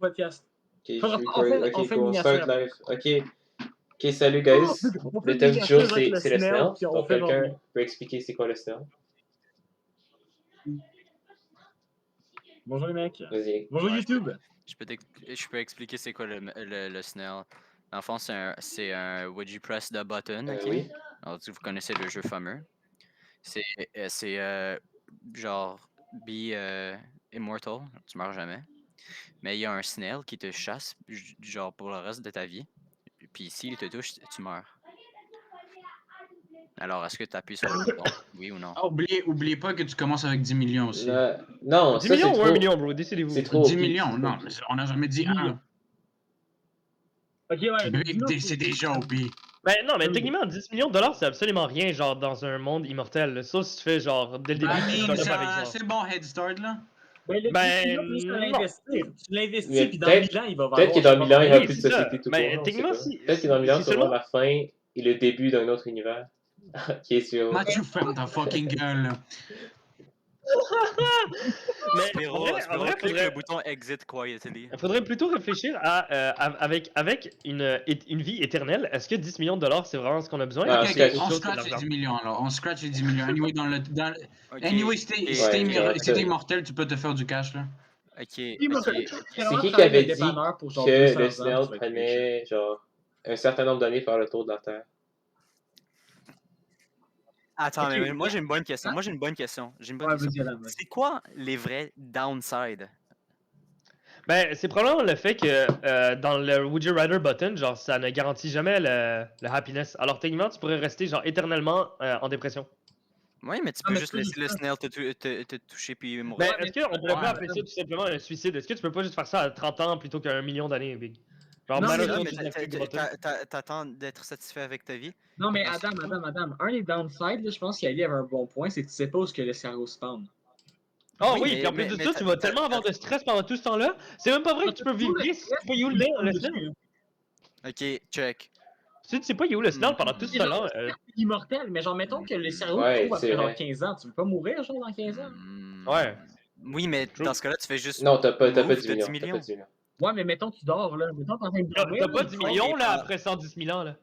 podcast. Ok, je Faudra- suis on fait- record. on Ok, fait cool, une on start miniature. live. Ok, salut guys. On fait Le une thème du jour, miniature avec le c'est le snail, snail. puis on Donc, fait genre- quelqu'un peut expliquer c'est quoi le snail? Bonjour les mecs. Vas-y. Bonjour Ouais. YouTube. Je peux expliquer c'est quoi le snail. En fond, c'est un would you press the button, ok? Oui. Alors, vous connaissez le jeu fameux. C'est genre be immortal, tu meurs jamais. Mais il y a un snail qui te chasse genre pour le reste de ta vie. Puis s'il te touche, tu meurs. Alors, est-ce que tu appuies sur le bouton? Oui ou non? Ah, oubliez pas que tu commences avec 10 millions aussi. Non, 10 ça c'est millions ou trop. 1 million, bro? Décidez-vous. C'est trop. 10 OP, millions, c'est non, trop. mais on n'a jamais dit 1. Ok, ouais. Big, c'est déjà OP. Ben non, mais techniquement, 10 millions de dollars, c'est absolument rien, genre, dans un monde immortel. là. Sauf si tu fais, genre, dès le début, tu startes pas avec, genre. C'est bon head start, là. Ben, le Ben, tu peux non. l'investir. Tu l'investis, Mais puis dans peut-être- 1000 ans, il va valoir. Peut-être que dans 1000 ans, il n'y aura Oui, plus de c'est ça. société tout Mais court. on sait techniquement, pas. si- Peut-être que dans 1000 ans, si ça va seulement- la fin et le début d'un autre univers. Qui est sûr. Mathieu, ferme ta fucking gueule, là. Mais Spiro, en vrai, Spiro, clique le bouton exit quietly. il faudrait plutôt réfléchir à, avec une vie éternelle, est-ce que 10 millions de dollars, c'est vraiment ce qu'on a besoin? Ah, Ok, Ou ok, c'est autre on chose que de scratch les l'argent? 10 millions, alors. On scratch les 10 millions. Anyway, Ok, Anyway, si ok, t'es immortel, tu peux te faire du cash, là. ok, C'est qui qui travailler avait de dit dépanneur pour genre que 200 le ans, snail tu vas être riche. prenait genre un certain nombre d'années faire le tour de la Terre? Attends, Ok. mais moi j'ai une bonne question. J'ai une bonne question. Ouais, vas-y, Adam, vas-y. C'est quoi les vrais downsides? Ben, c'est probablement le fait que dans le Would You Rather button, genre, ça ne garantit jamais le happiness. Alors, techniquement, tu pourrais rester, genre, éternellement en dépression. Oui, mais tu Ah, peux mais juste ça, laisser le ça- snail te toucher puis mourir. Ben, Ouais, est-ce qu'on pourrait ouais, pas appeler ça tout simplement un suicide? Est-ce que tu peux pas juste faire ça à 30 ans plutôt qu'à 1 million d'années, Big? Genre, Non, mais malheureusement, là, tu n'as plus de button. T'attends d'être satisfait avec ta vie? Non, mais Ah, c'est Adam, un des downsides, là, je pense qu'Ali avait un bon point, c'est que tu sais pas où est-ce que le cerveau spawn. Oh Oui, oui, mais- puis en plus mais- de mais ça, t'as- tu vas t'as- tellement avoir de stress pendant tout ce temps-là. C'est même pas vrai que tu peux vivre bien si tu sais pas où le snail. Ok, check. Si tu sais pas où le snail pendant tout ce temps-là, Immortel, mais genre, mettons que le cerveau Ouais, trouve c'est après genre vrai. 15 ans. Tu veux pas mourir, genre, dans 15 ans? Ouais. Oui, mais True. dans ce cas-là, tu fais juste. Non, t'as pas move 10 de millions. 10 T'as pas millions. 10 millions. Ouais, mais mettons que tu dors, là. Mettons que t'es en train de t'as dormir. pas là, 10 tu millions là Ah. après 110 000 ans là.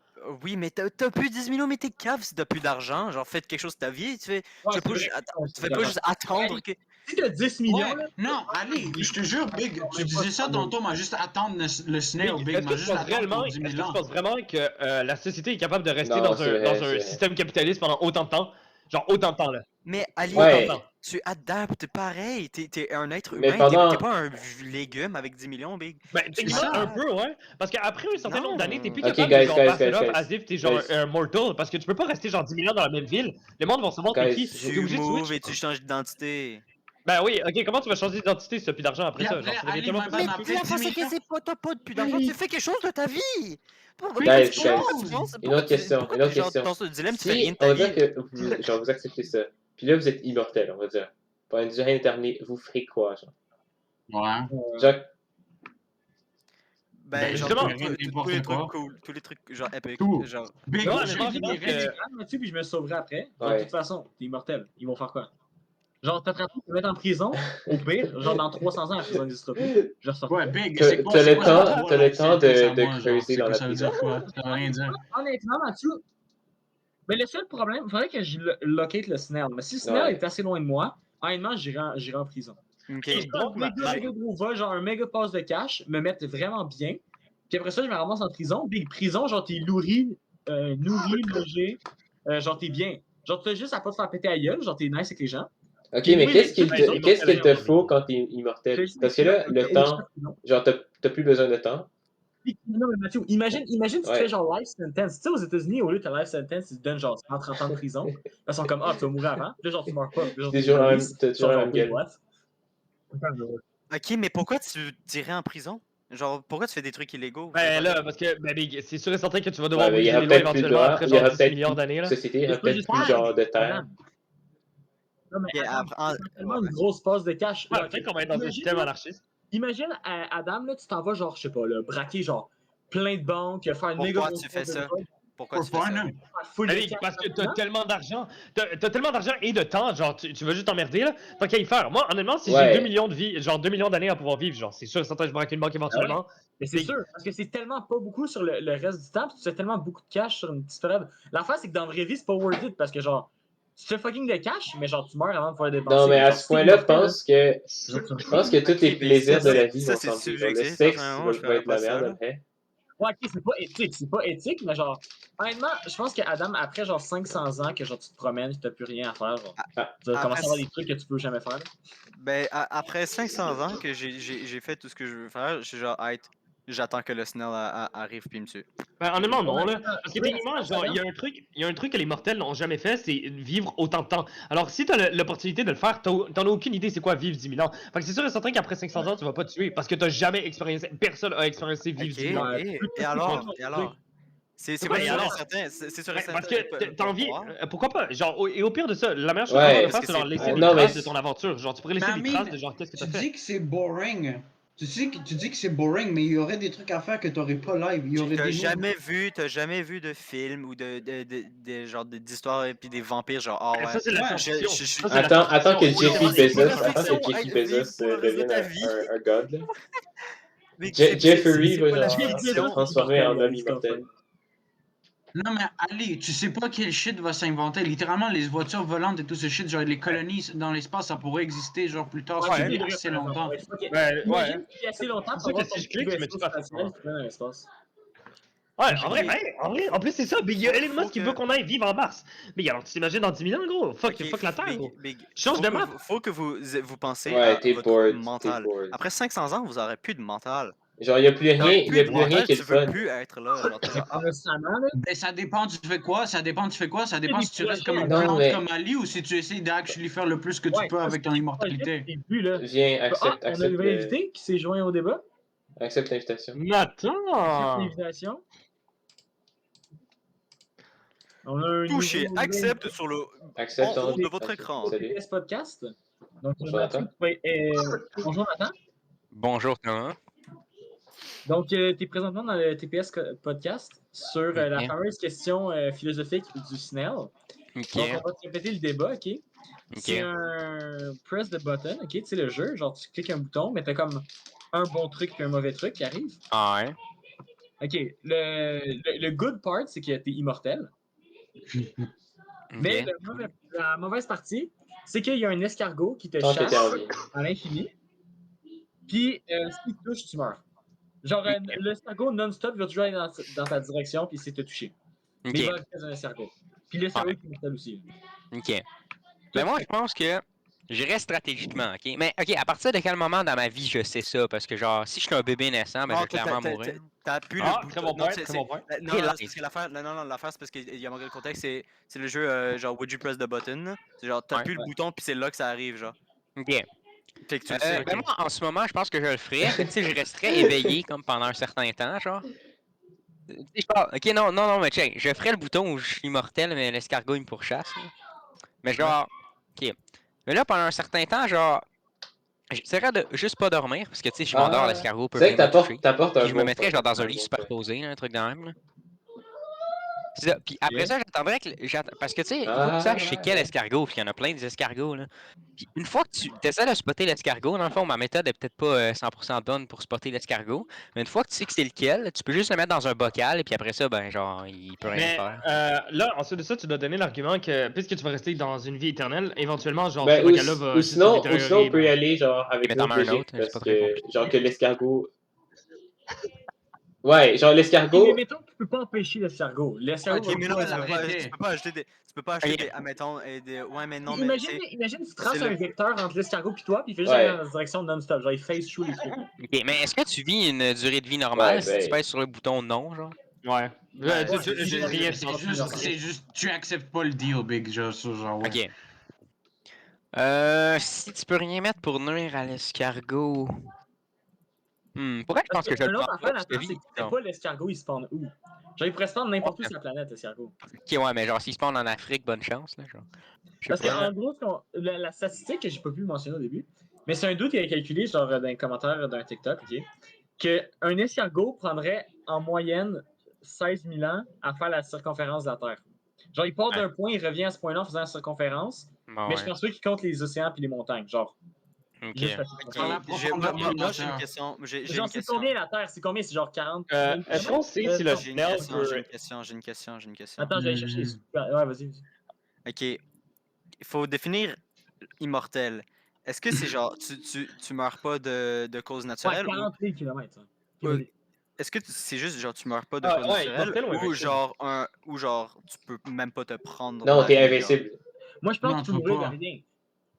Oui, mais t'as plus 10 millions, mais t'es cave si t'as plus d'argent. Genre, faites quelque chose de ta vie. Tu fais, Ouais, tu fais c'est pas vrai. juste Ouais, tu fais pas juste attendre que. Si t'as 10 millions, Ouais, là, non, allez, je te jure, Big, tu disais ça tantôt, mais juste attendre le snail, Big, Est-ce que mais tu juste penses attendre réellement, pour est-ce 10 que 000 tu ans. penses vraiment que la société est capable de rester Non, dans c'est un, vrai, dans un c'est- système capitaliste pendant autant de temps? Genre autant de temps là. Mais Ali, Ouais. tu adaptes pareil. T'es un être Mais humain. pendant- T'es pas un légume avec 10 millions, Big. Ben, techniquement, ça. un peu, ouais. Parce qu'après un certain Non. nombre d'années, t'es plus Ok, capable guys, de genre guys, pass it guys, off guys. as if t'es genre Guys. un mortal. Parce que tu peux pas rester genre 10 000 ans dans la même ville. Le monde va savoir t'es Guys, qui. T'es Tu obligé de moves switch. et tu changes d'identité. Ben oui, ok, comment tu vas changer d'identité si t'as plus d'argent après Et ça? après, Genre, ça devient Ali tellement m'a plus pas compliqué. appelé. La fois, 10 c'est que millions. c'est pas t'as pas plus d'argent. Tu fais quelque chose de ta vie. Pourquoi Guys, tu guys. penses? Une autre Pourquoi question, pourquoi une autre genre, question. dans ce dilemme, tu fais rien Si, de on ta va vie. dire que genre, vous acceptez ça. Puis là, vous êtes immortel, on va dire. Pendant une durée indéterminée, vous ferez quoi, genre? Ouais. Genre, Ben, genre, justement, tous les trucs quoi. cool, tous les trucs genre épiques, Tout. genre. Big, Non, moi, mais je moi, te je pense dirais, que- Mathieu, puis je me sauverai après. Genre, Ouais. de toute façon, t'es immortel. Ils vont faire quoi? Genre, t'attrapes, tu te mettre en prison, au pire, genre dans 300 ans, la prison n'existera plus. Je ressors. Ouais, Big, T'as c'est quoi t'as c'est le quoi temps, ça, t'as le temps de moi, genre, creuser c'est dans quoi, la ça veut prison. dire quoi? Ça veut rien dire. Honnêtement, Mathieu, mais le seul problème, il faudrait que je locate le snail. Mais si le snail Ouais. est assez loin de moi, honnêtement, j'irai en prison. Ok. Je fais un méga gros vol, genre un méga passe de cash, me mettre vraiment bien. Puis après ça, je me ramasse en prison. Big prison, genre t'es nourri, logé, genre t'es bien. Genre t'as juste à pas te faire péter à gueule, genre t'es nice avec les gens. Ok, Puis mais oui, qu'est-ce mais qu'il les autres, te faut quand t'es immortel? Parce que là, le temps, genre, t'as plus besoin de temps. Non, mais Mathieu, imagine tu te Ouais. fais genre life sentence. Tu sais, aux États-Unis, au lieu de ta life sentence, ils te donnent genre 30 ans de prison. Ils sont comme, ah, tu vas mourir avant. Puis là, genre, tu meurs pas. Puis là, genre, T'as tu toujours la même- releases. t'as Ils toujours sont la genre, même wait, gueule. what? Ok, mais pourquoi tu t'irais en prison? Genre, pourquoi tu fais des trucs illégaux? Ben là, parce que ben, Big, c'est sûr et certain que tu vas devoir Ouais, mais il y briser aura les lois peut-être plus de éventuellement lois, après il y aura genre 10 peut-être milliards plus d'années là. société, il y C'est aura pas peut-être juste plus ça, genre de terre. Non, mais Et Adam, après, c'est tellement une grosse passe de cash. Ouais, Là, peut-être qu'on va être dans un imagine, système là, anarchiste. Imagine, Adam, là, tu t'en vas, genre, je sais pas, là, braquer, genre, plein de banques, faire une méga pourquoi grosse tu fais passe de ça? drogue. Pourquoi For tu fais fun, ça? hein. Full de Allez, cash parce que t'as maintenant. tellement d'argent. T'as tellement d'argent et de temps, genre, tu veux juste t'emmerder, là. Tant qu'à y faire. Moi, honnêtement, si j'ai Ouais. 2 millions de vie, genre 2 millions d'années à pouvoir vivre, genre, c'est sûr, certain, je braque une banque éventuellement. Mais c'est Mais- sûr, parce que c'est tellement pas beaucoup sur le reste du temps, puis tu fais tellement beaucoup de cash sur une petite période. L'affaire, c'est que dans la vraie vie, c'est pas worth it, parce que genre, tu fais fucking de cash, mais genre, tu meurs avant de pouvoir dépenser. Non, mais à Genre, ce si point-là, t'es immortel, je pense que tous Ok, les ben, plaisirs ça, de la c'est- vie ça, vont c'est s'enlever. Genre, le subjectif, sexe personnellement, je va ferais être pas la ça, merde là. après. Ouais, ok, c'est pas éthique, mais genre, honnêtement, je pense qu'Adam, après genre 500 ans que genre tu te promènes, que t'as plus rien à faire, genre, Ah. tu vas Après, commencer à avoir des trucs que tu peux jamais faire. Là. ben, après 500 ans que j'ai fait tout ce que je veux faire, je suis genre, hey, j'attends que le Snell arrive puis me tue. Ben, honnêtement, non, là. Ouais, Parce que ouais, techniquement, c'est genre, ça. il y a un truc que les mortels n'ont jamais fait, c'est vivre autant de temps. Alors, si t'as l'opportunité de le faire, t'en as aucune idée c'est quoi vivre 10 000 ans. Fait que c'est sûr et certain qu'après 500 ans, tu vas pas te tuer parce que t'as jamais expérimenté, personne a expérimenté vivre Ok, 10 000 ans. Ouais, et, plus- et alors? plus- Et alors? C'est Ouais, pas et sûr et alors? certain, c'est sûr et Ouais, certain. parce que t'as envie, pouvoir. pourquoi pas? Genre, et au pire de ça, la meilleure chose Ouais. que tu peux Parce faire, que c'est leur c'est laisser beau. des Non, mais traces de ton aventure. Genre, tu pourrais laisser Mais des I mean, traces de genre, qu'est-ce que Tu t'as fait. dis que c'est boring. Tu dis que c'est boring, mais il y aurait des trucs à faire que t'aurais pas live. Il y aurait T'as des jamais vu de film ou genre d'histoires et puis des vampires genre ah Ben, ouais. ça, c'est la Ouais. science-fiction. Je- je- Ça, c'est la Attends que science-fiction. Jeffy C'est pas la Bezos, attends fiction, que Jeffy vivre Bezos pour le reste de devienne ta vie. un god. Là. Mais Jeffrey c'est va pas la genre se fiction. transformer en homme immortel. Non, mais Ali, tu sais pas quel shit va s'inventer. Littéralement, les voitures volantes et tout ce shit, genre les colonies dans l'espace, ça pourrait exister genre plus tard, Ouais, si c'est tu vrai, vis assez par exemple. longtemps. Ouais, je crois que- Ben, Imagine ouais. tu vis assez longtemps C'est sûr pour que avoir si ton je clique, petit je me tue vaisseau pas. spatial qui va dans l'espace. Ouais, Ok. en vrai, en plus c'est ça, mais il y a Faut- Elon Musk faut qui que- veut qu'on aille vivre en Mars. Mais alors, tu t'imagines dans 10 000 ans, gros? Fuck, Ok, fuck la Terre, Big, gros. Big. Change de map. Faut que vous pensez Ouais, à t'es votre bored, t'es mental. bored. Après 500 ans, vous aurez plus de mental. Genre, il y a plus T'auras rien, il y a de plus rien mental, qui est tu le veux fun. plus être là. Genre, t'es genre, ah, Récemment, là, Ben, ça dépend, tu fais quoi, ça dépend des si tu restes comme une projets, Non, plante mais- comme Ali ou si tu essaies d'actually faire le plus que tu ouais, peux avec ton immortalité. Au début, là. Viens, Ah, accepte, on a un accepte, nouvel invité qui s'est joint au débat. accepte l'invitation. Accepte Attends! l'invitation. On a un touchez, nouveau accepte sur le Accepte en haut ton... de votre Ok, écran. Salut. TPS Podcast. Donc, Bonjour, Mathieu, Nathan. bonjour Nathan. Bonjour Thomas. Donc, tu es présentement dans le TPS Podcast sur la Ok. fameuse question philosophique du Snell. Ok. Donc, on va te répéter le débat, ok? C'est Ok. un press the button, ok? Tu sais, le jeu, genre, tu cliques un bouton, mais t'as comme un bon truc puis un mauvais truc qui arrive. Ah ouais. Ok, le good part, c'est que t'es immortel. Mais Ok. la mauvaise partie, c'est qu'il y a un escargot qui te Tant que chasse t'es en vie. à l'infini. Puis, s'il te touche, tu meurs. Genre, l'escargot non-stop il va toujours aller dans ta direction, puis c'est te toucher. Mais il Ok. va rester un escargot. Puis l'escargot, il est immortel aussi. Ok. Ben moi, je pense que j'irais stratégiquement, ok? Mais ok, à partir de quel moment dans ma vie je sais ça? Parce que genre, si je suis un bébé naissant, ben je vais clairement mourir. T'as plus Ah, le très bouton. bon point, très bon point. Non, Ok, non, là, c'est parce que l'affaire, non, l'affaire, c'est parce qu'il y a manqué le contexte, c'est le jeu genre Would you press the button? Là. C'est genre, t'as Ouais. plus le bouton, puis c'est là que ça arrive, genre. Ok. Fait que tu le sais. ok. Ben moi, en ce moment, je pense que je le ferais. Tu sais, je resterais éveillé comme pendant un certain temps, genre. Tu sais, je parle- Ok, non, mais check, je ferais le bouton où je suis immortel, mais l'escargot il me pourchasse. Là. Mais genre, ok. Mais là, pendant un certain temps, genre, j'essaierais de juste pas dormir, parce que tu sais, je m'endors, l'escargot peut C'est vrai venir que me toucher. t'apportes un Puis je me bon mettrais point. genre dans un Un lit bon superposé, là, un truc de même. Là. C'est ça. Puis après ça, j'attendrais que. Parce que tu sais, il faut que tu saches c'est quel escargot, puis il y en a plein des escargots. Là. Puis une fois que tu essaies de spotter l'escargot, dans le fond, ma méthode est peut-être pas 100% bonne pour spotter l'escargot, mais une fois que tu sais que c'est lequel, tu peux juste le mettre dans un bocal, et puis après ça, ben genre, il peut rien Mais faire. là, ensuite de ça, tu dois donner l'argument que puisque tu vas rester dans une vie éternelle, éventuellement, genre, Ben, ce bocal-là va ou juste se sinon, détériorer. on peut y aller genre avec Mais t'en l'autre as un logique, autre, c'est parce pas très que compliqué. genre que l'escargot... Ouais, genre Mais l'escargot... mettons que tu peux pas empêcher l'escargot. L'escargot Ok, va mais pas non, l'arrêter. tu peux pas acheter des. Admettons, ouais, mais non, mais. Imagine tu traces c'est un le- vecteur entre l'escargot et toi, puis il fait juste Ouais. aller dans la direction non-stop. Genre, il face through les trucs. Ok, mais est-ce que tu vis une durée de vie normale Ouais, si ben- tu pèses sur le bouton non, genre? Ouais. Ouais, J'ai rien C'est senti. juste, tu acceptes pas le deal, Big, genre, ça, genre, ouais. Ok. Si tu peux rien mettre pour nuire à l'escargot. Pourquoi je pense que je le Une autre prends affaire, pas? Nathan, c'est que tu sais pas l'escargot, il spawn où. Genre, il pourrait spawn n'importe où sur la planète, l'escargot. Ok, ouais, mais genre, s'il spawn en Afrique, bonne chance, là, genre. Je Parce sais pas. qu'en gros, la statistique que j'ai pas pu mentionner au début, mais c'est un doute qui a calculé, genre, dans les commentaires d'un TikTok, ok, qu'un escargot prendrait en moyenne 16 000 ans à faire la circonférence de la Terre. Genre, il part Ouais. d'un point, il revient à ce point-là en faisant la circonférence, Bon, mais ouais. je pense pas qu'il compte les océans et les montagnes. Genre, Ok. juste la Ok, circonférence. moi j'ai une question. J'ai Genre, une c'est question. combien la Terre? C'est combien? C'est genre 40? Est-ce qu'on sait si le attends, J'ai une Snell question, j'ai peut. une question, j'ai une question, j'ai une question. Attends, j'allais chercher les... Ouais, vas-y. Ok, il faut définir immortel. Est-ce que c'est genre, tu meurs pas de cause Ouais, naturelle 40 000 km. ou est-ce que c'est juste genre tu meurs pas de Ah, cause ouais, naturelle immortel ou ou invincible? genre tu peux même pas te prendre Non, la t'es vie, genre? invincible. Moi, je pense Non, que tu tu peux peux mourir de pas. rien.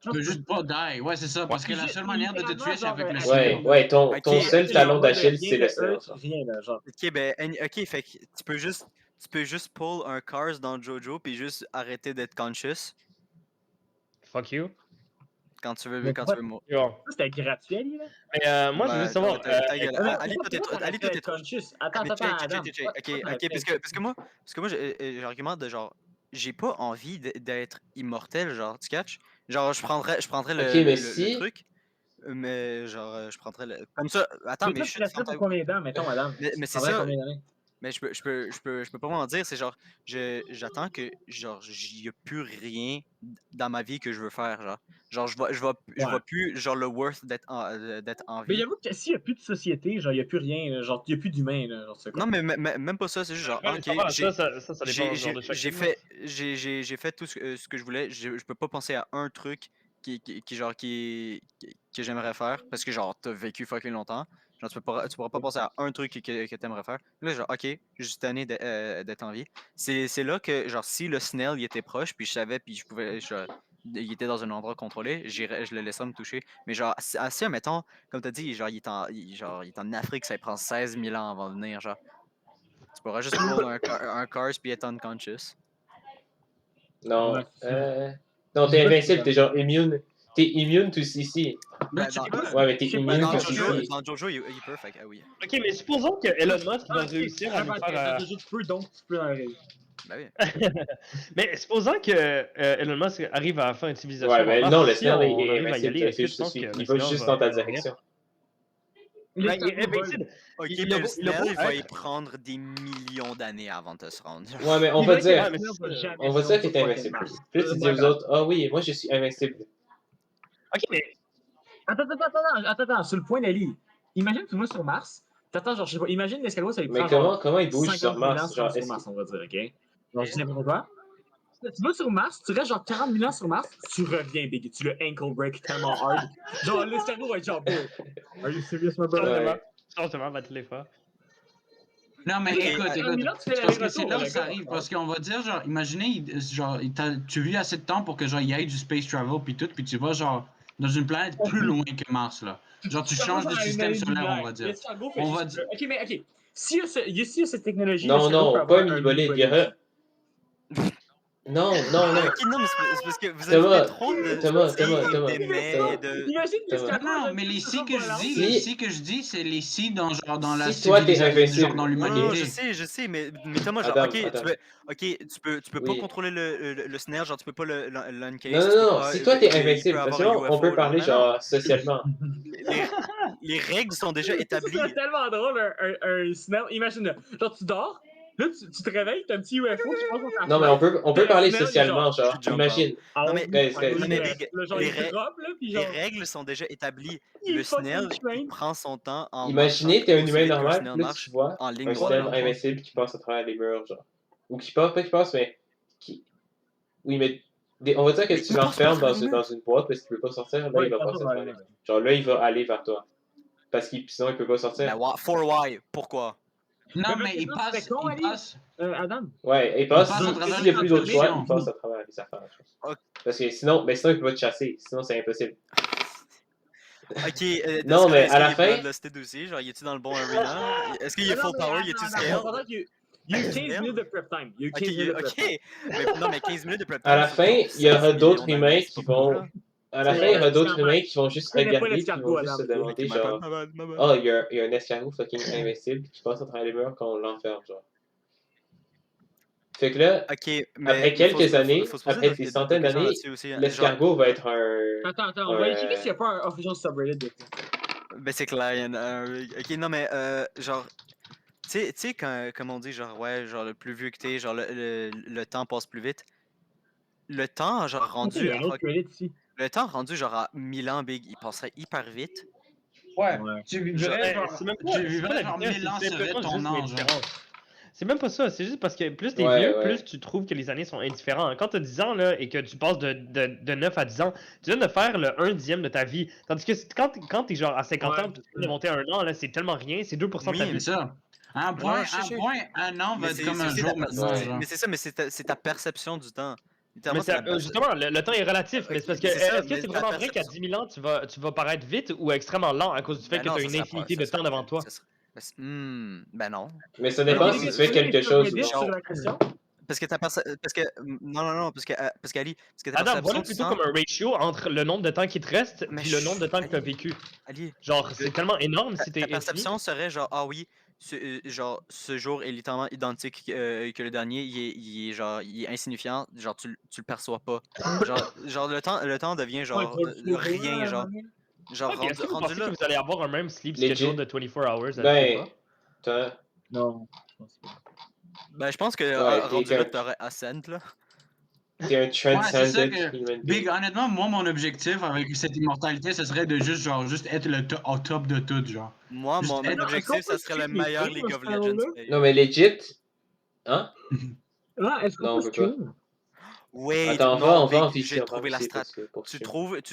Tu peux juste pas die. Ouais, c'est ça. Parce que la seule manière de te tuer, c'est avec le Ouais, Snell. ouais, ton Ok. seul Genre, talon de d'Achille, rien c'est de le Snell. Earth, rien, là, genre. Ok, ok, fait que tu peux juste pull un Cars dans Jojo puis juste arrêter d'être conscious Fuck you. quand tu veux Mais pourquoi- mourir. Bon. Ça, c'était gratuit, Ali, là? Mais moi, je veux Ouais, savoir. ouais, ta gueule. Mais Ali, toi, pourquoi Ali, t'aurais toi, pu t'es être trop. conscious? Attends, Mais attends, Adam. ok, parce que moi, j'argumente de genre, j'ai pas envie d'être immortel, genre, tu catches? Genre, je prendrais Ok, le mais le si. truc, mais genre, je prendrais le. Comme ça, attends, Mais mais toi, je tu resterais pour combien d'années, mettons, madame? mais c'est Pendant ça, combien d'années? mais je peux pas m'en dire, c'est genre, j'attends que, genre, y a plus rien dans ma vie que je veux faire, genre. Genre, je Ouais. vois plus, genre, le worth d'être en Mais vie. j'avoue que s'il n'y a plus de société, genre, il n'y a plus rien, là, genre, il n'y a plus d'humains, là, genre, c'est quoi? Non, mais même pas ça, c'est juste genre, Ouais, mais ok, ça va, j'ai. ça dépend du genre de chacun. J'ai fait tout ce que je voulais. Je peux pas penser à un truc que j'aimerais faire parce que genre t'as vécu fucking longtemps. Genre tu pourras pas penser à un truc que t'aimerais faire. Là genre ok, juste année d'être en vie. C'est là que genre si le Snell il était proche puis je savais puis je pouvais genre, il était dans un endroit contrôlé, je le laissais me toucher. Mais genre si admettons comme t'as dit genre il est en Afrique ça prend 16 000 ans avant de venir genre. Tu pourras juste prendre un Cars puis être unconscious. Non. Ouais, c'est ça. Non, Je t'es sais pas invincible, si t'es genre immune. T'es immune to CC. Mais Ben, tu sais dans- pas, Ouais, mais t'es je sais pas, immune dans to Jojo, CC. dans Jojo, il est perfect. Ah oui. Ok, mais supposons que Elon Musk va ok, réussir à nous parce que faire. dans Jojo, tu peux, donc tu peux dans la vraie vie. Ben oui. Mais supposons que Elon Musk arrive à faire une civilisation. Ouais, en mais Mars, non, le si Snell on est arrive à y invincible. aller, Tu est-ce que sais, tu je te penses suis. que le Il va Snell juste dans ta revenir? direction. Ben, il est L'escargot vole. invincible. Ok, Il mais a le beau- il a Snell, beau il va y être- prendre des millions d'années avant de se rendre. Ouais, mais on Il va va dire dire. que le Snell va jamais On va se dire rendre que sur t'es fucking invincible. Mars. Puis là, tu dis aux autres, ah oui, moi je suis invincible. Ok, mais Attends, sur le point d'Ali. Imagine que tu vas sur Mars. T'attends, genre, je sais pas, imagine l'escargot, ça lui Mais prend genre comment il bouge 50 sur 000 ans Mars? se Genre, rendre sur est-ce Mars, on va dire, ok? Genre, je dis n'importe quoi. Tu vas sur Mars, tu restes genre 40 000 ans sur Mars, tu reviens, Biggie, tu le ankle break tellement hard. Genre, l'escargot va être genre, bro, are you serious, my brother? Ouais. Changement va te les faire. Non, mais Ok, écoute, à- écoute. Là, tu fais Parce que l'aller-retour, c'est là le que ça gars. arrive. Parce qu'on va dire, genre, imaginez, genre, tu vis assez de temps pour que, genre, il y ait du space travel, puis tout, puis tu vas, genre, dans une planète plus loin que Mars, là. Genre, tu changes de système solaire, on va dire. L'escargot fait On va juste... dire. Ok, mais ok. S'il y a cette technologie, Non, l'escargot peut non, avoir pas un mini-bolide. Il y mini-bolide aura. Non, non, non. Ok, non, mais c'est parce que vous Thomas, avez trop de Thomas, si et des aussi. mais et de. Imagine Thomas. Non, l'escargot... non, mais les si que je dis, Si- les si que je dis, c'est les si dans, genre, dans la Si toi, t'es civilisation, invincible. genre, dans Non, l'humanité. je sais, mais Thomas, genre, Adam, ok, Adam. tu peux Oui. pas contrôler le snare, genre, tu peux pas l'uncase. Non, tu non, peux non. pas- Si toi, t'es il peut invincible, avoir parce que un là, on UFO, peut parler non, non. genre socialement. Les règles sont déjà Ça établies. serait tellement drôle, un Snell. Imagine, genre, tu dors, là, tu te réveilles, t'as un petit UFO, tu penses dans ta Non, mais fenêtre, on peut parler Snell, socialement, genre. je jump Imagine. Non, mais- Guys, guys. Non, mais genre, les il drop, là, puis Les genre, règles sont déjà établies. il Le fucking Snell, train. il prend son temps en Imaginez, marchant t'es un aussi humain vite qu'un normal, snail puis là, marche tu vois en ligne un droite. Snell dans le fond. invincible qui passe à travers les murs, genre. Ou qui passe, pas qui passe, mais qui. Oui, mais. On va dire que Mais tu il passe l'enfermes pas dans travers les une boîte parce qu'il peut pas sortir, là, Ouais, il va il passe passer à par travers les les murs. murs. Genre, là, il va aller vers toi. Parce qu'il sinon, il peut pas sortir. Ben, for why? Pourquoi? Non, Mais mais parce que il ça, c'était passe, con, il Ali. passe. Adam. Ouais, il passe. passe à travers S'il y a les plus d'autre choix, dimensions. il passe à travers les affaires, je pense. Ok. Parce que sinon il peut pas te chasser. Sinon, c'est impossible. Ok, Non, mais est-ce à la qu'il est fin- bloodlusted aussi? Genre, il est-tu dans le bon arena? Est-ce qu'il est full power? Il est-tu scale? Pendant qu'il y a eu 15 minutes de prep time. Il y a eu 15 Ok, minutes de prep ok. time. Non, mais 15 minutes de prep À la time, fin, sur il y aura 16 d'autres millions humains d'années, qui c'est pas beaucoup, vont. là. À la C'est fin, il y aura vrai, d'autres c'est humains qui vont juste C'est pas regarder et qui l'escargot, vont juste se Adam, ok. demander, Ok, genre. ma bad. Ah, il y a un escargot fucking invincible qui passe à travers les murs quand on l'enferme, genre. Fait que là, Ok, mais après quelques années, faut se poser après des centaines questions d'années, là-dessus aussi, hein. Genre, l'escargot va être un. Attends, on va aller checker s'il n'y a pas un official subreddit de ça. ben c'est clair, il y en a un- Ok, non, mais genre, Tu sais, comme on dit, genre, ouais, genre, le plus vieux que t'es, genre, le temps passe plus vite. Le temps, genre, Il y rendu a un autre credit ici. le temps rendu, genre, à 1000 ans, Big, il passerait hyper vite. Ouais. Ouais. Tu Genre, vivrais genre, C'est même tu pas, c'est pas vivrais la genre vitesse, 1000 ans c'est serait simplement ton juste âge. Genre. l'indifférence. C'est même pas ça, c'est juste parce que plus t'es Ouais, vieux, ouais. plus tu trouves que les années sont indifférentes. Quand t'as 10 ans là, et que tu passes de 9 à 10 ans, tu viens de faire le 1/10 de ta vie. Tandis que quand t'es genre à 50 Ouais. ans, puis tu viens de monter à 1 an, là, c'est tellement rien, c'est 2% de ta Oui, vie. C'est ça. Un Non, point, je sais. un an va Mais être c'est comme c'est un aussi jour ta maintenant. Ouais. Genre. mais c'est ça, mais c'est ta perception du temps. Mais Littéralement, c'est la justement, le temps est relatif, mais Ok, c'est parce que c'est ça, est-ce que mais c'est ta vraiment vrai qu'à perception. 10 000 ans, tu vas paraître vite ou extrêmement lent à cause du fait Ben que non, tu as ça une serait pas. infinité de temps devant toi? Ben non. Mais ça Ok, dépend les si gars, tu fais vous voulez quelque sur chose ou Reddit non. sur la question? Parce que non, parce qu'Ali, parce que ta Adam, perception voilà du plutôt temps. comme un ratio entre le nombre de temps qui te reste Mais puis le nombre de temps que tu as Ali, vécu. Ali, Genre, c'est tellement énorme si ta t'es infini. perception serait genre, ah oui, genre, ce jour est littéralement identique que le dernier, il est insignifiant, genre, tu le perçois pas. Genre le temps devient genre rien, genre. Genre, Ok, est-ce que vous rendu pensez là. que vous allez avoir un même sleep Legit. schedule de 24 hours à Ben, FIFA? t'as. Non, je pense pas. Ben, je pense que Ouais, rendu là, t'aurais Ascent, là. T'es un Ouais, c'est ça transcendent que. human Big, being. honnêtement, moi, mon objectif avec cette immortalité, ce serait de juste être au top de tout, genre. Moi, Juste mon être- Non, est-ce qu'on objectif, ça peut serait le stream les meilleur games League dans of ce Legends channel-là? player. Non, mais legit. Hein? Non, est-ce qu'on Non, on peut peut pas. stream? Wait, Attends, on non, va en Big, VC, j'ai on va en trouvé la VC strat. pour Tu stream.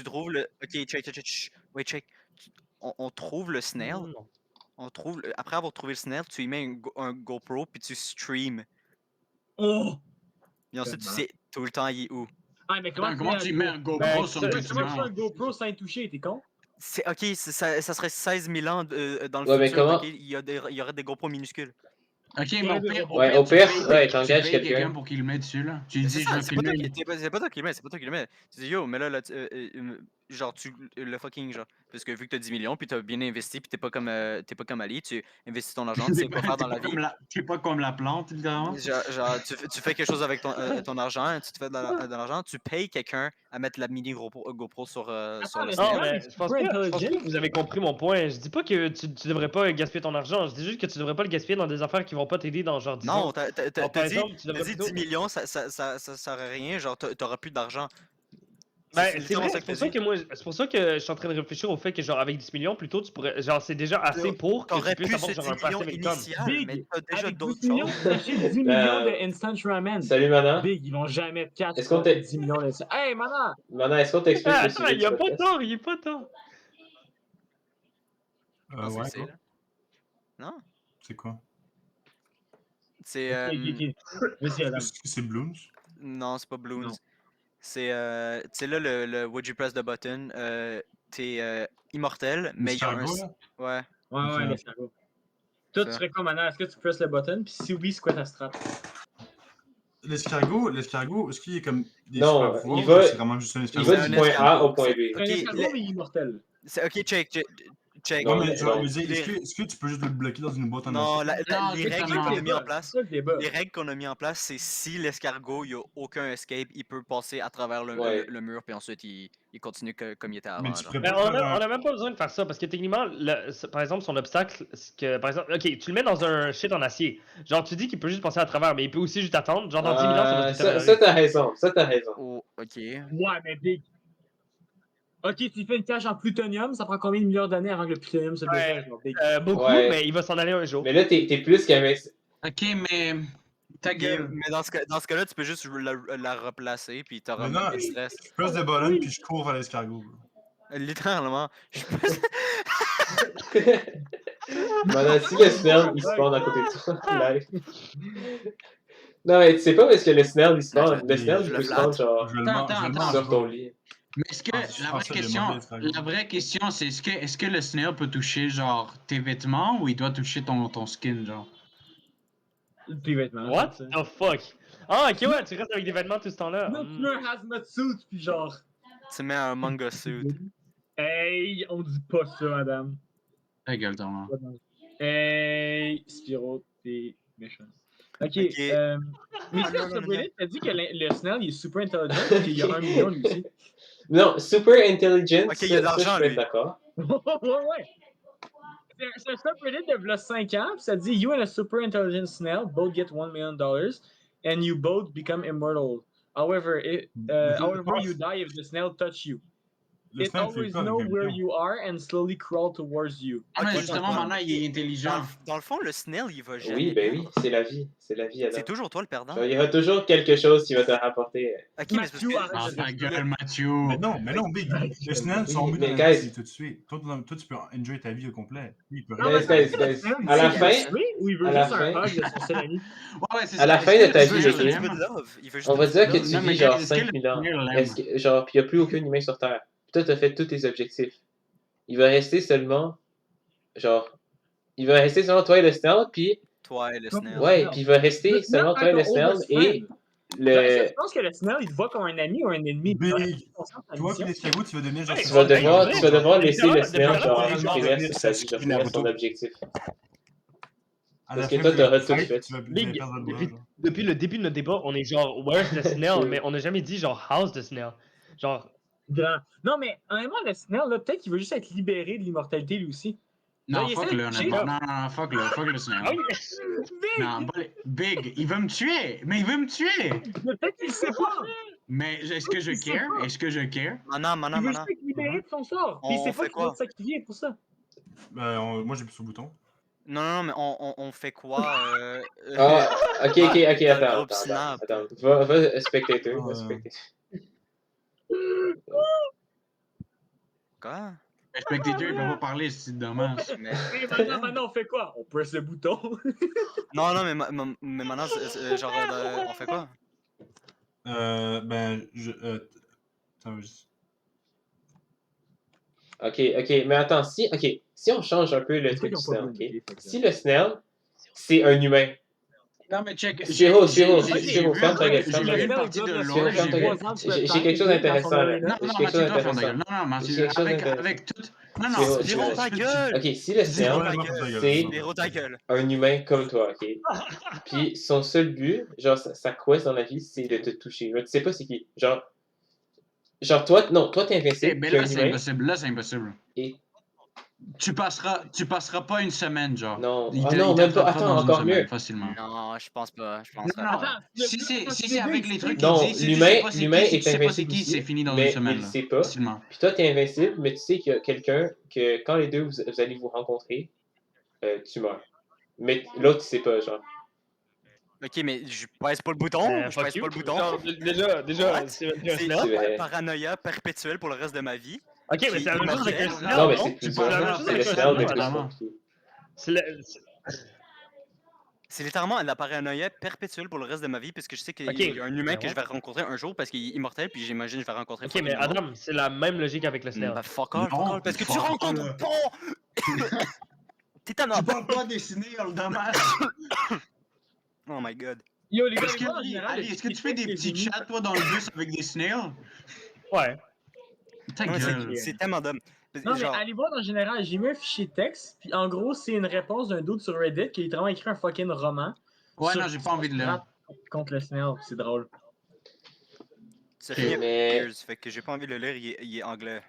trouves le. Ok, check. Chut. Wait, check. On trouve le snail. Non. Après avoir trouvé le snail, tu y mets un GoPro puis tu stream. Oh! Et ensuite, tu Tellement. sais tout le temps il est où. Ah, mais comment, Comment tu mets un GoPro Ben, sur ça- une Comment tu fais étudiant? un GoPro sans y toucher? T'es con? Ok, ça serait 16 000 ans dans le Ouais, mais futur. comment- Ok, il y aurait des GoPro minuscules. Ok, mais Ouais, au pire, ouais, t'engages tu payes quelqu'un. quelqu'un pour qu'il le mette dessus, là. Tu lui Mais dis, c'est je ça, vais c'est pas toi filmer. c'est pas toi qui le mets, c'est pas toi qui le mets. Tu dis yo, mais là, genre le fucking genre. Parce que vu que t'as 10 millions puis t'as bien investi puis t'es pas comme Ali, tu investis ton argent, tu sais quoi faire dans la vie. T'es pas comme la plante, évidemment. Genre, tu fais quelque chose avec ton argent, tu te fais de l'argent, tu payes quelqu'un à mettre la mini GoPro sur le mais snail. Non, Snail, mais c'est je pense super pas intelligent. que vous avez compris mon point. Je dis pas que tu devrais pas gaspiller ton argent. Je dis juste que tu devrais pas le gaspiller dans des affaires qui vont pas t'aider dans genre 10 Non, ans. t'as Alors, par dit, exemple, tu devrais 10 plutôt... millions, ça sert à rien, genre t'auras plus d'argent. Ben, c'est littéralement vrai, ça c'est que pour ça que moi, c'est pour ça que je suis en train de réfléchir au fait que genre avec 10 millions, plutôt tu pourrais, genre c'est déjà assez pour que tu T'aurais puisses pu avoir ce genre 10 un millions passive income. initial, mais Big, t'as déjà avec d'autres 10 millions, choses. t'achètes 10 millions de Instant Ramen. Salut, Mana. Big, ils vont jamais te catch Est-ce qu'on pour t'est- 10 millions de ça. Hey, Mana! Mana, est-ce qu'on t'explique Ah, le attends, sujet il du y a pas podcast? tort, il y a pas tort. Non, c'est Ouais, le C, quoi? là. Non? C'est quoi? C'est. Vas-y, Adam. Est-ce que c'est Blooms? Non, c'est pas Bloons. Non. C'est. Tu sais, là, le Would You Press the Button, t'es immortel, mais il y a un. L'escargot, là? Ouais. Ouais, Ok. l'escargot. Toi, Ça. tu ferais quoi, Mana? Est-ce que tu presses le button? Puis si oui, c'est quoi ta strat? L'escargot, est-ce qu'il y a comme des Non, super pouvoirs il ou va- c'est vraiment juste un Il escargot? va C'est du un point A escargot, au point B. C'est un Ok, escargot, mais immortel. Ok, check. Non, Ouais, mais genre, non. je veux dire, est-ce que tu peux juste le bloquer dans une boîte en Non, acier? Non, les c'est règles tellement- qu'on a mis en place. C'est ça le débat. Les règles qu'on a mis en place, c'est si l'escargot, il n'y a aucun escape, il peut passer à travers Ouais. le mur, puis ensuite il continue comme il était Mais avant. tu genre. ferais Mais pas on faire a même pas besoin de faire ça parce que techniquement, par exemple, son obstacle, c'est que par exemple, ok, tu le mets dans un shit en acier. Genre, tu dis qu'il peut juste passer à travers, mais il peut aussi juste attendre. Genre, dans 10 000 ans, ça va se Ça, détériorer. t'as raison. Oh, ok. Ouais, mais Big. Ok, tu fais une cage en plutonium, ça prend combien de milliards d'années avant que le plutonium se Ouais. dégage, genre, Big? Beaucoup, Ouais. mais il va s'en aller un jour. Mais là, t'es plus qu'avec. Ok, mais. Ta Ok, gueule. mais dans ce cas-là, tu peux juste la replacer, puis t'auras Mais non, même pas de stress. Je presse le ballon puis je cours vers l'escargot. Littéralement. Mana, si le Snell, il spawn à côté de toi, live. Non, mais tu sais pas parce que le Snell, il spawn. Le Snell, je il le peut spawn flatte. genre Je vais le Attends, sur ton lit. Mais est-ce que Ah, je la vraie pensais les question, mauvais escargots. la vraie question, c'est est-ce que le snail peut toucher genre tes vêtements ou il doit toucher ton skin, genre? Tes vêtements. What c'est ça. the fuck? Ah, ok, ouais, tu restes avec des vêtements tout ce temps-là. Non, tu mets un hazmat suit, puis genre. Tu mets un manga suit. Hey, on dit pas ça, madame. Ta gueule, Thomas. Hey, Spiro, t'es méchant. Ok, Ok. mais Ah, sur non, ce non, non, Reddit, t'as dit que le Snell, il est super intelligent, et qu'il y a 1 million lui aussi. Non, super intelligent, Ok, il y a de ça, l'argent, je peux être lui. d'accord. Ouais. C'est un subreddit de v'là 5 ans, puis ça dit You and a super intelligent snail both get $1 million and you both become immortal. However, you die if the snail touch you. Le It snail fait always quoi avec know le where lion? you are and slowly crawl towards you. Ah, mais Ok, justement, maintenant, il est intelligent. Dans le fond, le snail, il va jamais Oui, ben oui, perdre. c'est la vie. C'est la vie, Adam. C'est toujours toi le perdant. Genre, il y aura toujours quelque chose qui va te rapporter. Ok, mais c'est parce Mathieu, que. arrête Ah, de ta dire ça. gueule, Mathieu. Mais non, Big. Les snails sont Oui, mieux mais dans la vie guys- s'ils te tuent. Toi, tu peux enjoy ta vie au complet. Lui, il peut Non, rien mais Guys, c'est guys, ça, guys. À la c'est- fin, Oui, ou il veut à la juste un fin- hug de son seul ami. Ouais, c'est à ça. la Est-ce fin que de ta tu vie, veux les juste gars, Il l'aime? veut de love. Il veut juste on va du dire que love. tu Non, mais vis genre est-ce que le 5000 ans. snail l'aime? Est-ce que, genre, puis il n'y a plus aucun humain sur Terre. Puis toi, t'as fait tous tes objectifs. Il va rester seulement, genre, il va rester seulement toi et le snail, puis, Toi et le snail. ouais, puis il va rester Le snail seulement toi et le est ton snail, oldest et friend. le, Je pense que le snail, il te voit comme un ami ou un ennemi. Big. Conscient de ta Toi, puis mission. l'escargot, tu vas devenir genre. Ouais, tu vas devoir hey, laisser le depuis snail, là, genre, depuis là, finir depuis sa vie, genre, finir son Naruto. objectif. À Parce la que fin, toi, vous t'auras allez tout fight, fait. tu vas Big, perdre le bras, depuis, genre. depuis le début de notre débat, on est genre, where's the snail? Mais on n'a jamais dit genre, how's the snail? Genre, Grand. Non, mais honnêtement, le snail, là, peut-être qu'il veut juste être libéré de l'immortalité lui aussi. Non, Là, il fuck essaie de le, toucher. honnêtement. Non, fuck le snail. ah oui, Non, Big, il veut me tuer. Mais il veut me tuer. Mais peut-être qu'il sait pas. Mais est-ce que je care? Est-ce que je care? Mana, Il veut juste être libéré de son sort. Puis il On sait pas fait qu'il doit quoi? te sacrifier pour ça. Moi, j'ai plus sur le bouton. Non, mais on fait quoi? Ah, ok, dans le attends, groupe Snap. attends. Va spectator, va Ouais. spectator. Quoi? Le spectateur, il peut pas parler, c'est dommage. Mais... Et maintenant, on fait quoi? On presse le bouton. Non, mais maintenant, genre, on fait quoi? Attends, juste. Ok, mais attends, si on change un peu le C'est truc qu'ils du ont pas snail, voulu, ok? fait que- Si le snail, c'est un humain, Non, mais check. Chiro, j'ai ferme vu ta un peu- gueule, j'ai ferme vu ta une gueule. partie de Chiro, lore, ferme ta j'ai gueule. vu... J'ai quelque chose d'intéressant, là. Non, J'ai non, quelque chose Mathieu, toi, ferme ta d'intéressant. gueule. Non, Mathieu, J'ai quelque chose avec d'intéressant. tout... Non, Chiro, non, Zéro ta gueule! Ok, si le Zéro snail, ta ta gueule! c'est Zéro ta gueule! un humain comme toi, ok? Puis son seul but, genre sa quest dans la vie, c'est de te toucher. Mais tu sais pas c'est qui. Genre toi t'es Eh, invincible, mais puis un là, c'est humain. impossible. Là, c'est impossible. Et- Tu passeras pas une semaine, genre. Non, Il ah te- non, il même pas. t'attrape Attends, dans une encore semaine, mieux. facilement. Non, je pense pas. Je pense Non, pas. non. Attends, Si c'est avec les trucs Non, qu'il dit, si tu sais pas c'est l'humain qui, si est tu sais pas c'est invincible qui, aussi, c'est fini dans mais une semaine. il là. sait pas. Facilement. Puis toi, t'es invincible, mais tu sais qu'il y a quelqu'un que quand les deux vous allez vous rencontrer, tu meurs. Mais l'autre, il sait pas, genre. Ok, mais je pèse pas le bouton. Je fuck pèse you. pas le bouton. Non, déjà, What? c'est même plus un C'est snail. paranoïa perpétuelle pour le reste de ma vie. Ok, mais c'est la même chose avec un snail. Non, mais non? c'est plus c'est pas dur. la même chose C'est le avec un snail de snail, plus vraiment. compliqué. C'est le- C'est littéralement de la paranoïa perpétuelle pour le reste de ma vie, parce que je sais qu'il Ok. y a un humain Mais que je vais rencontrer un jour parce qu'il est immortel, puis j'imagine que je vais rencontrer. Ok, mais fucking le monde. Adam, c'est la même logique avec le snail. Bah fuck all, Non, parce que tu fuck rencontres all. pas. T'es un Tu parles pas des snails, dommage. Oh my god. Yo, les gars, Est-ce les gars, en que, général, Ali, est-ce que tu fais des petits chats, toi, dans le bus avec des snails? Ouais. Ta Ouais, gueule. c'est tellement dumb. Non, mais Genre, allez voir en général, j'ai mis un fichier de texte, puis en gros, c'est une réponse d'un dude sur Reddit qui a littéralement écrit un fucking roman. Ouais, sur non, j'ai pas envie de le lire. contre le snail, puis c'est drôle. ça finit Mais- Years, fait que j'ai pas envie de le lire, il est anglais.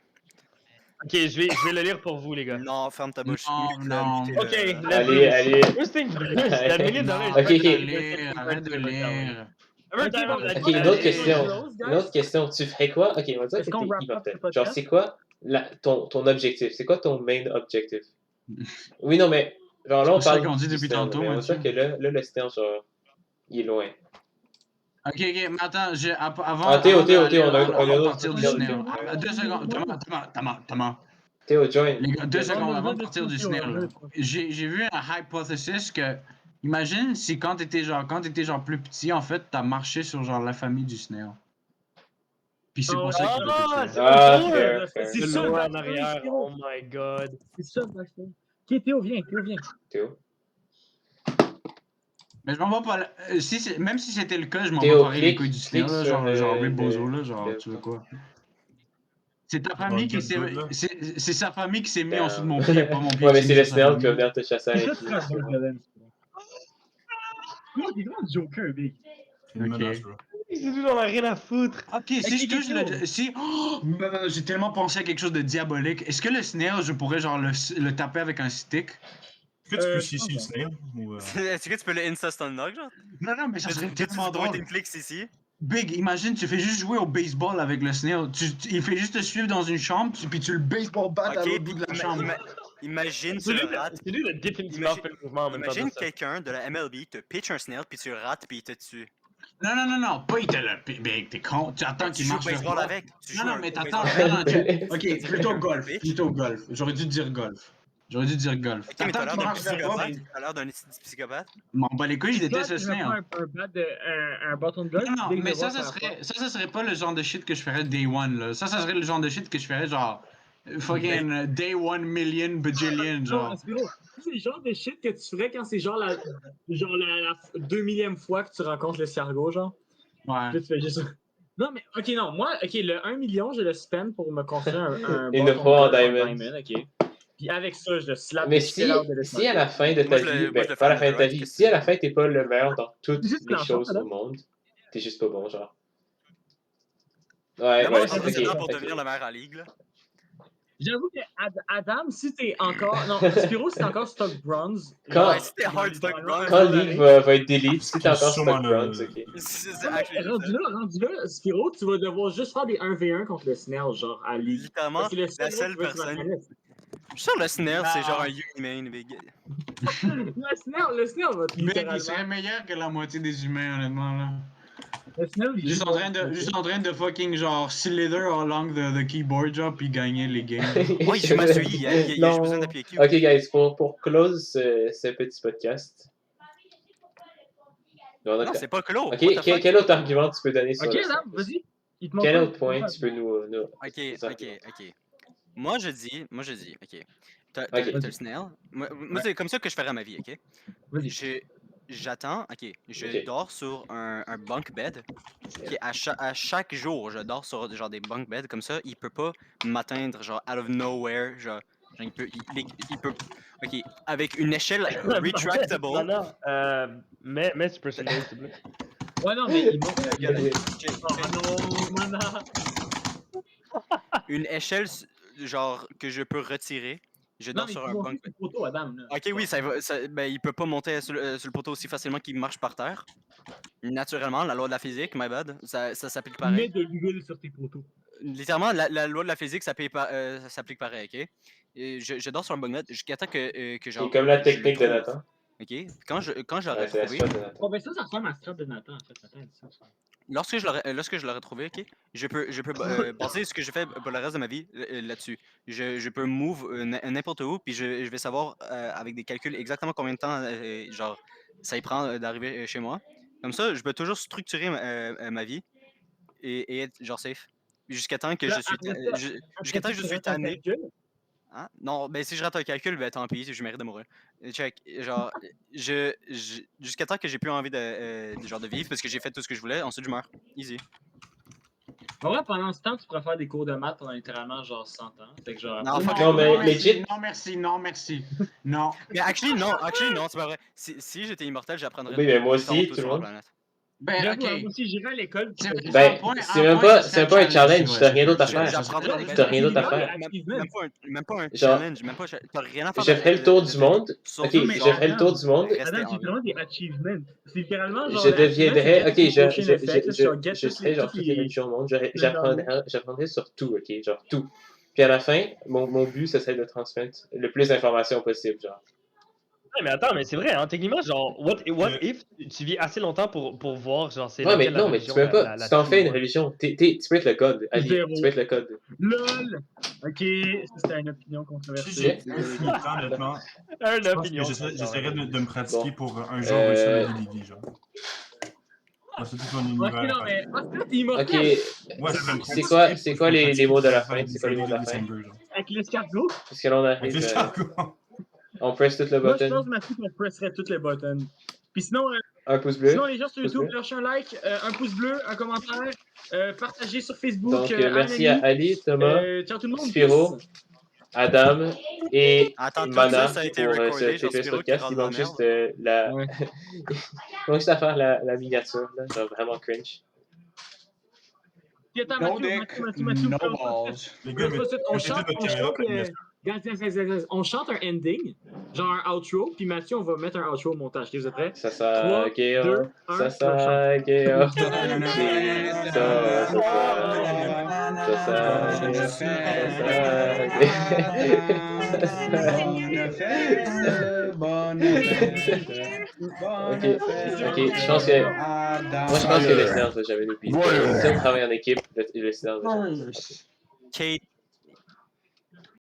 Ok, je vais le lire pour vous, les gars. Non, ferme ta bouche. Non, mute-le, non. mutez-le. Ok, Allez. First thing first, la minute Non, dans Ok, arrête ok. de lire, arrête de lire. Ok, une autre question. Une autre question. Tu ferais quoi? Ok, on va dire Est-ce que qu'on t'es wrap up immortel. ce podcast? Genre, c'est quoi ton objectif? C'est quoi ton main objectif? Oui, non, mais genre là, on C'est ça parle qu'on dit du depuis snail, tantôt, mais on va Mathieu. dire que là, le snail, genre, il est loin. Ok, mais attends, avant. Ah, Théo, avant d'aller- on a avant de un partir autre du Théo. snail. Ah, 2 secondes. Thomas. Théo, join. Les gars, 2 secondes on avant va de partir du discuter, snail. on va là. J'ai vu un hypothesis que. Imagine si quand t'étais genre plus petit, en fait, t'as marché sur genre la famille du snail. Puis c'est pour ça qu'il veut te tuer. c'est Ah, cool. fair. C'est Le ça, lore le en backstory, arrière, Théo. oh my god. C'est ça, le backstory. Ok, Théo, viens. Théo. Mais je m'en vais pas là. Même si c'était le cas, je m'en Théo, vais parler les clique- couilles du snail, clique là, sur, genre Ray le- Bozo, là, genre, le- tu veux quoi? C'est ta famille qui s'est. Dans le code, là. C'est sa famille qui s'est mis en dessous de mon pied, pas mon pied. Ouais, mais qui c'est s'est le mis sur sa snail qui va famille. venir te chasser C'est avec ça, c'est un bon problème. Yo, t'es vraiment Joker, big. C'est une Ok. menace, bro. C'est toujours la rien à foutre. Ok, si je touche le. Si. Oh, j'ai tellement pensé à quelque chose de diabolique. Est-ce que le snail, je pourrais genre le taper avec un stick? Est-ce que tu peux je pense CC le snail? Ou, Est-ce que tu peux le Insta-stun knock, genre? Non, mais ça serait tellement point drôle. and click ici. Big, imagine, tu fais juste jouer au baseball avec le snail. Il fait juste te suivre dans une chambre, puis tu le baseball bat à Ok, l'autre bout de la chambre. imagine tu C'est lui, le rates. c'est lui le définitivement Imagine- fait le mouvement en même temps. Imagine de ça. quelqu'un de la MLB te pitch un snail, puis tu le rates, puis il te tue. Non, pas il te le. Big, t'es con. Tu attends Tu qu'il joues au marche le baseball ball. avec. Tu Non, joues non, au mais baseball t'attends. avec. Ok, plutôt golf. Plutôt golf. J'aurais dû dire golf. Ok, mais t'as T'attends l'air qu'il d'un marche le psychopathe. ball. T'as l'air d'un psychopathe. M'en bats les couilles, je Toi, déteste le tu veux snail. pas un bâton de golf? Non, Big mais le ça voit serait, ça serait pas le genre de shit que je ferais day one, là. Ça serait le genre de shit que je ferais, genre, fucking day 1 million bajillion, Non, genre. Spiro, c'est le genre de shit que tu ferais quand c'est genre la 2000e fois que tu rencontres l'escargot, genre. Ouais. Puis tu fais juste. Non, mais, ok, non, moi, ok, le 1 million, je le spend pour me construire un Une bâton de fois en golf diamond. ok. Puis avec ça, je le slap Mais le shit out de si l'escargot. à la fin de ta Moi, je le- vie, moi, je ben, le pas à la fais fin de ta en vie, direct, si à la fin t'es pas le meilleur dans toutes Juste les l'enchant, choses là. au monde, t'es juste pas bon, genre. Ouais, Mais moi, ouais, j'ai 17 ans pour ok. devenir le maire à la ligue, là. J'avoue que Adam, si t'es encore. Non, Spiro, si t'es encore stock bronze. Quand- Ouais, si t'es hard stock bronze. Quand League va être delete, si t'es C'est encore sûrement stock le- bronze, ok. C'est actually Rendu là, Spiro, tu vas devoir juste faire des 1v1 contre le Snell, genre, à League. littéralement Parce que le la Snell, seule tu vas sur la personne. planète. Je suis sûr le Snail, c'est Ah. genre un Unimane, big. Le Snell va te Big, il littéralement. serait meilleur que la moitié des humains, honnêtement, là. Le Snell, il Juste joue en train de fucking, genre, slither along the keyboard, genre, puis gagner les games. Ouais, il joue ma suite, il a juste Non. besoin d'appuyer Q. Ok, guys, pour close ce petit podcast. Non, c'est pas clos. Ok, what the fuck? quel autre argument tu peux donner sur Ok, le Adam, Snell? vas-y. Il te Quel montre autre point tu peux nous Ok. Moi je dis, ok. T'as Ok. le Snail. Moi c'est comme ça que je ferais ma vie, ok? Vas-y. J'attends, ok. Je Ok. dors sur un bunk bed. Ok, à chaque jour, je dors sur genre des bunk beds comme ça. Il peut pas m'atteindre genre out of nowhere, genre il peut. Ok, avec une échelle retractable. Non, mets Super Snail, s'il te plaît. Ouais, non, mais il montre. J'ai- Oh non, mana. Une échelle genre que je peux retirer. Je Non, dors mais sur tu un montres bunk. une photo, Adam. Là. Ok, oui, ben, il peut pas monter sur le poteau aussi facilement qu'il marche par terre. Naturellement, la loi de la physique, my bad, ça s'applique Tu mets pareil. de l'huile sur tes poteaux. Littéralement, la loi de la physique s'applique pareil, ok? Et je dors sur un bunk bed jusqu'à temps que genre. C'est comme la je le technique de trouve, Nathan. Ok? Quand je l'aurai Ouais, c'est la trouvé, strat de Nathan. Oh, ben ça ressemble à la strat de Nathan, en fait. Attends, ça. lorsque je l'aurai trouvé, ok? Je peux baser ce que je fais pour le reste de ma vie là-dessus. Je peux move n'importe où, puis je vais savoir avec des calculs exactement combien de temps genre ça y prend d'arriver chez moi. Comme ça, je peux toujours structurer ma vie et être genre safe. Jusqu'à temps que Là, je suis jusqu'à temps que je suis tanné. Hein? Non, ben si je rate un calcul, ben tant pis, je mérite de mourir. Check, genre, jusqu'à temps que j'ai plus envie de vivre parce que j'ai fait tout ce que je voulais, ensuite je meurs. Easy. En vrai, pendant ce temps, tu pourrais faire des cours de maths pendant littéralement genre 100 ans. Fait que genre. Non, fuck Non, mais merci, legit. non, merci. Non. Mais actually, non, c'est pas vrai. Si j'étais immortel, j'apprendrais. Oui, mais moi littéralement aussi, tout tout le sur la monde. planète. Ben, J'avoue, ok. moi aussi, j'irai à l'école. C'est- puis- Ben, un c'est même point, pas, ça c'est serait même pas un challenge, c'est t'as vrai, rien d'autre à c'est faire. vrai. J'apprendrais T'as rien d'autre à Achievement, faire. achievement. Même pas un Genre, challenge, t'as rien à faire. Je ferai le tour du monde. Sauf Ok, que, mais je genre, ferai le tour du monde. rester Adam, en c'est vie. vraiment des achievements. C'est littéralement genre. Je le achievement, deviendrai. c'est Ok, get the potion effect, genre, get je toutes serai les- genre toutes toutes les les- religions au monde. les J'apprendrai sur tout, ok, genre tout. Puis à la fin, mon but, ce serait de transmettre le plus d'informations possible, genre. Ouais, mais attends, mais c'est vrai, hein, techniquement, genre, what if tu vis assez longtemps pour voir, genre, c'est Ouais, mais laquelle la non, mais tu religion peux même pas. la Tu t'en true fais une one. religion. Tu peux être le code, Ali. Zéro. Tu peux être le code. LOL! Ok, ça, c'était une opinion Si controversée. j'ai infini de temps, honnêtement, Un je pense que opinion. j'essaierais de me pratiquer Bon. pour un jour réussir Euh, le DDD, genre. C'est tout mon Ok, univers. non, mais. Ah, c'est t'es Ok, immortel! Ouais, je vais me c'est pratiquer quoi, pour c'est me quoi les pratiquer mots de la pour faire fin? des C'est quoi les mots de la fin? December, genre. Avec l'escargot? Parce que là, on Avec arrive. les jargons. On press tout le Moi, je button. pense, Mathieu, qu'on presserait toutes les buttons. Puis sinon, Un pouce bleu. sinon, les gens sur Pouce YouTube, bleu. lâchez un like, un pouce bleu, un commentaire, partagez sur Facebook. Donc, un merci à ami. Ali, Thomas, Ciao tout le monde. Spiro, peace. Adam et Attends, tout Mana ça a été pour recordé, ce genre TPS Spiro qui podcast. râle Il de la manque juste merde. la. Ouais. Il manque juste à faire la miniature, là. Genre vraiment cringe. Puis attends, No Mathieu, dick, Mathieu, no on balls. Les gars, on chante un ending, genre un outro, puis Mathieu, on va mettre un outro au montage. Vous êtes prêts? Ça 3, 2, 1, ça ça Géo. Ok, je pense que. Moi, je pense que le silence va jamais nous piller. Si on travaille en équipe, le silence va jamais nous piller. Kate